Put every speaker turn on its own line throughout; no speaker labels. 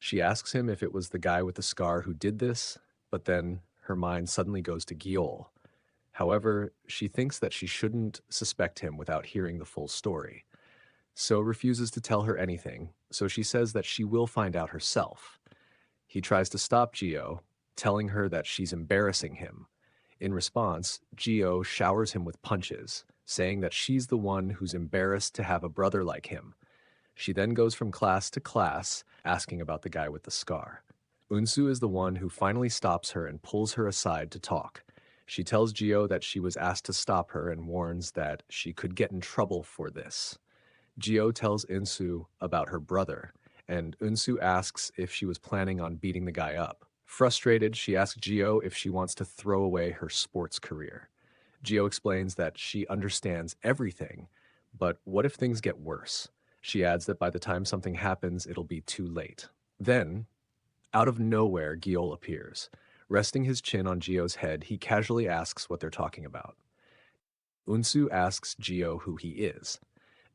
She asks him if it was the guy with the scar who did this, but then her mind suddenly goes to Gyeol. However, she thinks that she shouldn't suspect him without hearing the full story. So refuses to tell her anything, so she says that she will find out herself. He tries to stop Geo, telling her that she's embarrassing him. In response, Geo showers him with punches, saying that she's the one who's embarrassed to have a brother like him. She then goes from class to class, asking about the guy with the scar. Unsu is the one who finally stops her and pulls her aside to talk. She tells Geo that she was asked to stop her and warns that she could get in trouble for this. Geo tells Unsu about her brother, and Unsu asks if she was planning on beating the guy up. Frustrated, she asks Geo if she wants to throw away her sports career. Geo explains that she understands everything, but what if things get worse? She adds that by the time something happens, it'll be too late. Then, out of nowhere, Gyeol appears. Resting his chin on Geo's head, he casually asks what they're talking about. Unsu asks Geo who he is.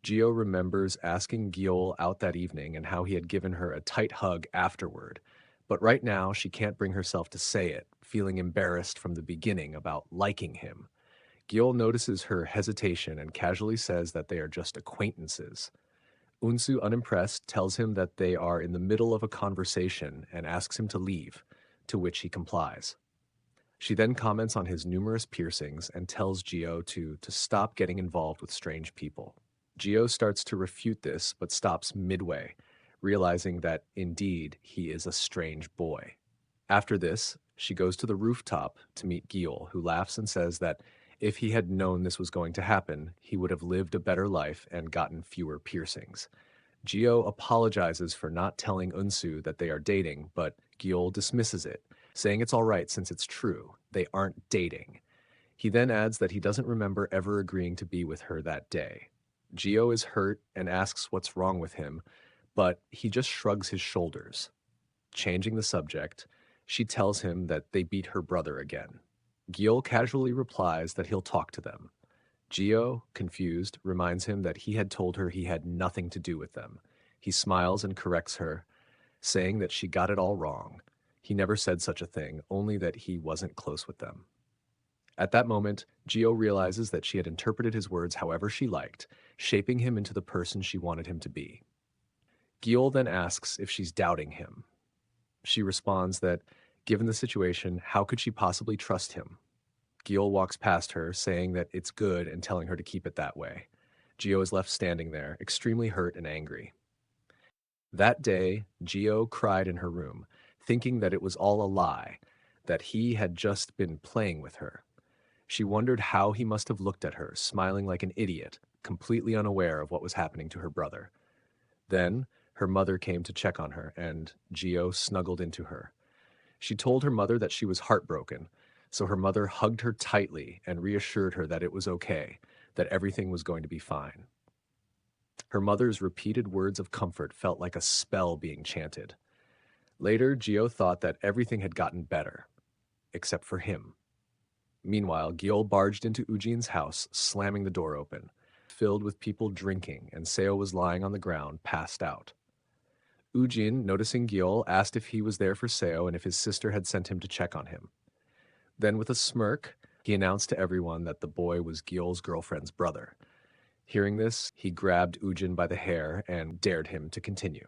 Geo remembers asking Gyeol out that evening and how he had given her a tight hug afterward, but right now she can't bring herself to say it, feeling embarrassed from the beginning about liking him. Gyeol notices her hesitation and casually says that they are just acquaintances. Unsu, unimpressed, tells him that they are in the middle of a conversation and asks him to leave, to which he complies. She then comments on his numerous piercings and tells Geo to stop getting involved with strange people. Geo starts to refute this, but stops midway, realizing that indeed he is a strange boy. After this, she goes to the rooftop to meet Gyeol, who laughs and says that if he had known this was going to happen, he would have lived a better life and gotten fewer piercings. Geo apologizes for not telling Unsu that they are dating, but Gyeol dismisses it, saying it's all right since it's true. They aren't dating. He then adds that he doesn't remember ever agreeing to be with her that day. Geo is hurt and asks what's wrong with him, but he just shrugs his shoulders. Changing the subject, she tells him that they beat her brother again. Gyeol casually replies that he'll talk to them. Geo, confused, reminds him that he had told her he had nothing to do with them. He smiles and corrects her, saying that she got it all wrong. He never said such a thing, only that he wasn't close with them. At that moment, Geo realizes that she had interpreted his words however she liked, shaping him into the person she wanted him to be. Gyeol then asks if she's doubting him. She responds that, given the situation, how could she possibly trust him? Gyeol walks past her, saying that it's good and telling her to keep it that way. Geo is left standing there, extremely hurt and angry. That day, Geo cried in her room, thinking that it was all a lie, that he had just been playing with her. She wondered how he must have looked at her, smiling like an idiot, completely unaware of what was happening to her brother. Then, her mother came to check on her, and Geo snuggled into her. She told her mother that she was heartbroken, so her mother hugged her tightly and reassured her that it was okay, that everything was going to be fine. Her mother's repeated words of comfort felt like a spell being chanted. Later, Geo thought that everything had gotten better, except for him. Meanwhile, Gyeol barged into Ujin's house, slamming the door open, filled with people drinking, and Seo was lying on the ground, passed out. Ujin, noticing Gyeol, asked if he was there for Seo and if his sister had sent him to check on him. Then, with a smirk, he announced to everyone that the boy was Gyeol's girlfriend's brother. Hearing this, he grabbed Ujin by the hair and dared him to continue.